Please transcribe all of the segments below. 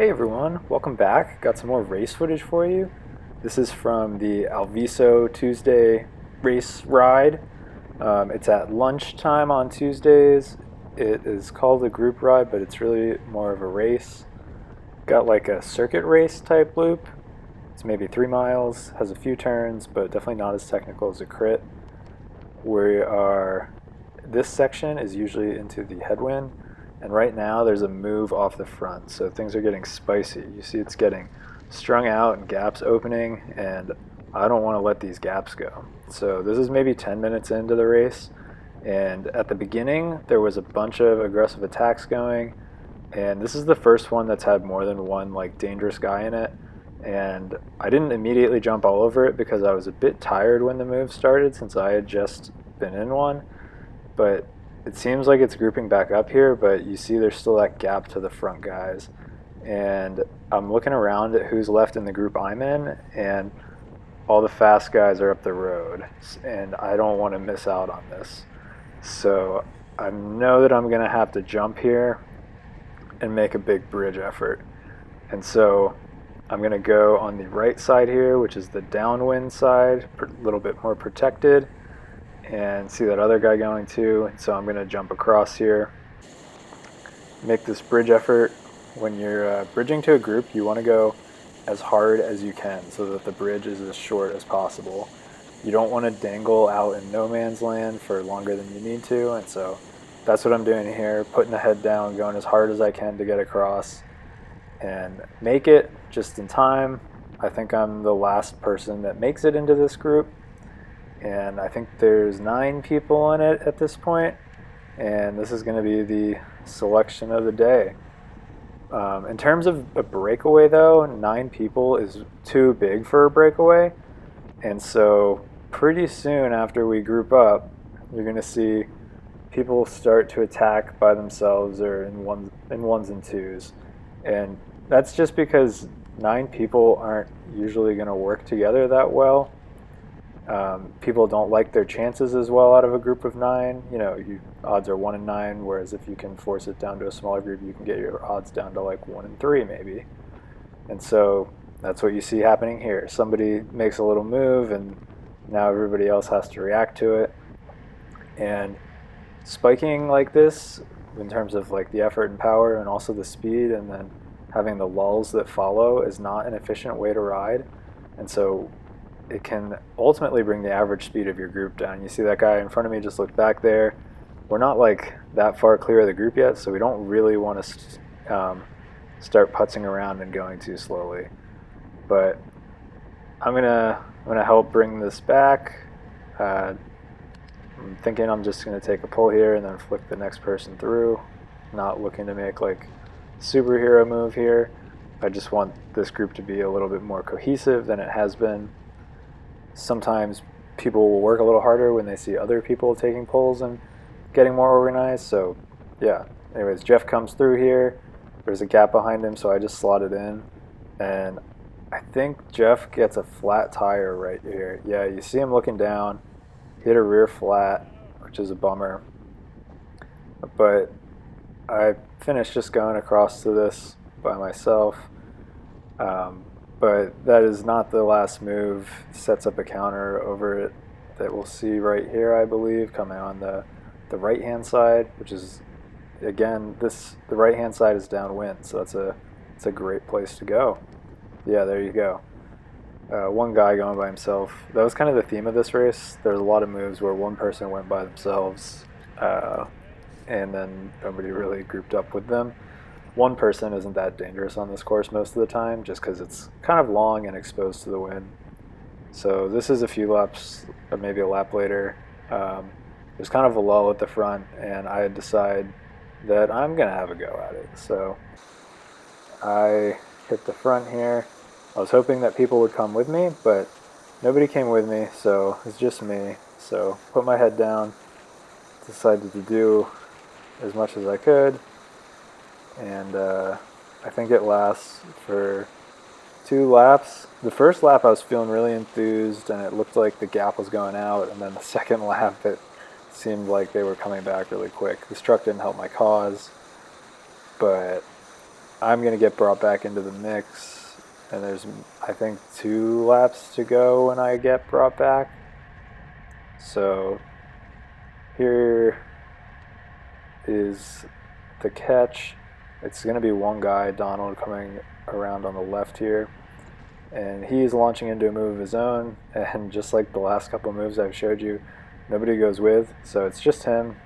Hey everyone, welcome back. Got some more race footage for you. This is from the Alviso Tuesday race ride. It's at lunchtime on Tuesdays. It is called a group ride, but it's really more of a race. Got like a circuit race type loop. It's maybe 3 miles, has a few turns, but definitely not as technical as a crit. This section is usually into the headwind, and right now there's a move off the front, so things are getting spicy. You see it's getting strung out and gaps opening, and I don't want to let these gaps go. So this is maybe 10 minutes into the race, and at the beginning there was a bunch of aggressive attacks going, and this is the first one that's had more than one like dangerous guy in it. And I didn't immediately jump all over it because I was a bit tired when the move started since I had just been in one. But it seems like it's grouping back up here, but you see there's still that gap to the front guys. And I'm looking around at who's left in the group I'm in, and all the fast guys are up the road, and I don't want to miss out on this. So I know that I'm going to have to jump here and make a big bridge effort. And so I'm going to go on the right side here, which is the downwind side, a little bit more protected, and see that other guy going too. And so I'm going to jump across here, make this bridge effort. When you're bridging to a group, you want to go as hard as you can so that the bridge is as short as possible. You don't want to dangle out in no man's land for longer than you need to, and so that's what I'm doing here, putting the head down, going as hard as I can to get across and make it just in time. I think I'm the last person that makes it into this group, and I think there's 9 people in it at this point, and this is going to be the selection of the day. In terms of a breakaway though, 9 people is too big for a breakaway, and so pretty soon after we group up, you're going to see people start to attack by themselves or in ones and twos. And that's just because 9 people aren't usually going to work together that well. People don't like their chances as well out of a group of 9. You know, odds are 1 in 9, whereas if you can force it down to a smaller group, you can get your odds down to like 1 in 3 maybe. And so that's what you see happening here. Somebody makes a little move, and now everybody else has to react to it. And spiking like this, in terms of like the effort and power and also the speed, and then having the lulls that follow, is not an efficient way to ride. And so it can ultimately bring the average speed of your group down. You see that guy in front of me just looked back there. We're not like that far clear of the group yet, so we don't really want to start putzing around and going too slowly. But I'm gonna help bring this back. I'm thinking I'm just gonna take a pull here and then flick the next person through. Not looking to make like superhero move here. I just want this group to be a little bit more cohesive than it has been. Sometimes people will work a little harder when they see other people taking pulls and getting more organized. So yeah, anyways, Jeff comes through here. There's a gap behind him, so I just slotted in, and I think Jeff gets a flat tire right here. Yeah, you see him looking down, hit a rear flat, which is a bummer. But I finished just going across to this by myself. But that is not the last move. Sets up a counter over it that we'll see right here, I believe, coming on the right-hand side, which is, again, the right-hand side is downwind, so it's a great place to go. Yeah, there you go. One guy going by himself. That was kind of the theme of this race. There's a lot of moves where one person went by themselves, and then nobody really grouped up with them. One person isn't that dangerous on this course most of the time, just because it's kind of long and exposed to the wind. So this is a few laps, or maybe a lap later. There's kind of a lull at the front, and I decide that I'm going to have a go at it. So I hit the front here. I was hoping that people would come with me, but nobody came with me, so it's just me. So put my head down, decided to do as much as I could, and I think it lasts for 2 laps. The first lap I was feeling really enthused, and it looked like the gap was going out, and then the second lap it seemed like they were coming back really quick. This truck didn't help my cause, but I'm going to get brought back into the mix, and there's, I think, 2 laps to go when I get brought back. So here is the catch. It's going to be one guy, Donald, coming around on the left here, and he's launching into a move of his own, and just like the last couple moves I've showed you, nobody goes with, so it's just him.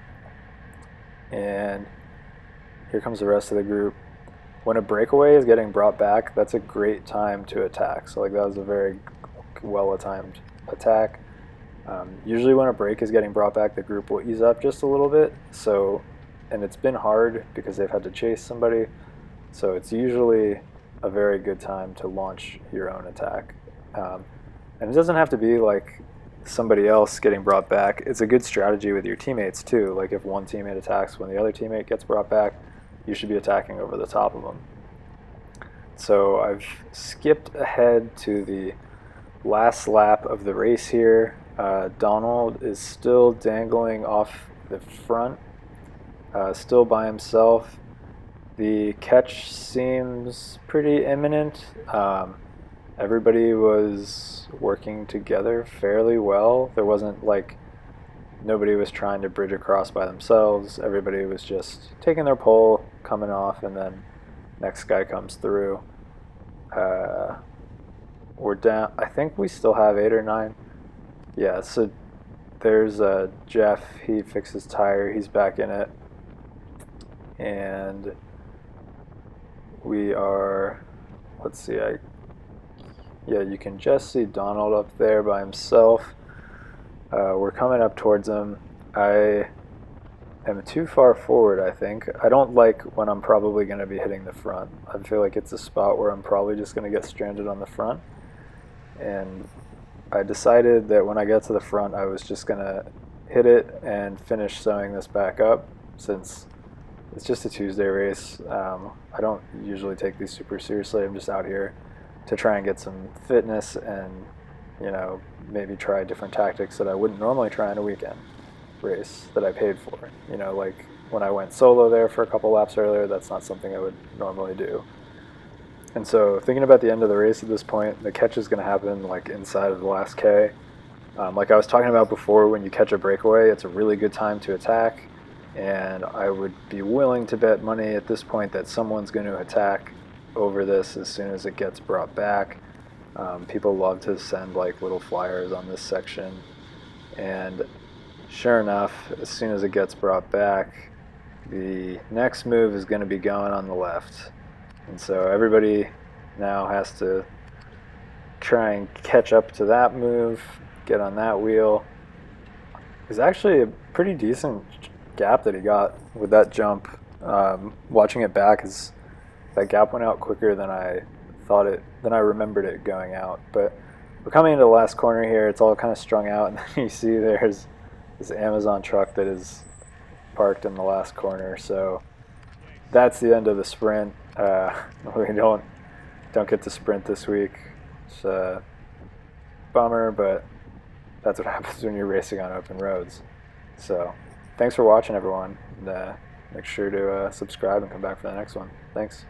And here comes the rest of the group. When a breakaway is getting brought back, that's a great time to attack. So like that was a very well-timed attack. Usually when a break is getting brought back, the group will ease up just a little bit. So, and it's been hard because they've had to chase somebody. So it's usually a very good time to launch your own attack. And it doesn't have to be like somebody else getting brought back. It's a good strategy with your teammates too. Like if one teammate attacks when the other teammate gets brought back, you should be attacking over the top of them. So I've skipped ahead to the last lap of the race here. Donald is still dangling off the front, still by himself. The catch seems pretty imminent. Everybody was working together fairly well. There wasn't like nobody was trying to bridge across by themselves. Everybody was just taking their pole, coming off, and then next guy comes through. We're down. I think we still have 8 or 9. Yeah, so there's Jeff. He fixed his tire. He's back in it. And we are, let's see, yeah, you can just see Donald up there by himself. We're coming up towards him. I am too far forward, I think. I don't like when I'm probably going to be hitting the front. I feel like it's a spot where I'm probably just going to get stranded on the front. And I decided that when I get to the front, I was just going to hit it and finish sewing this back up, since it's just a Tuesday race. I don't usually take these super seriously. I'm just out here to try and get some fitness and, you know, maybe try different tactics that I wouldn't normally try in a weekend race that I paid for. You know, like when I went solo there for a couple laps earlier, that's not something I would normally do. And so thinking about the end of the race at this point, the catch is going to happen like inside of the last K. Like I was talking about before, when you catch a breakaway, it's a really good time to attack. And I would be willing to bet money at this point that someone's going to attack over this as soon as it gets brought back. People love to send like little flyers on this section, and sure enough, as soon as it gets brought back, the next move is going to be going on the left. And so everybody now has to try and catch up to that move, get on that wheel. It's actually a pretty decent gap that he got with that jump. Watching it back, is that gap went out quicker than I remembered it going out. But we're coming into the last corner here. It's all kind of strung out, and then you see there's this Amazon truck that is parked in the last corner. So that's the end of the sprint. We don't get to sprint this week. It's a bummer, but that's what happens when you're racing on open roads. So thanks for watching, everyone. And, make sure to subscribe and come back for the next one. Thanks.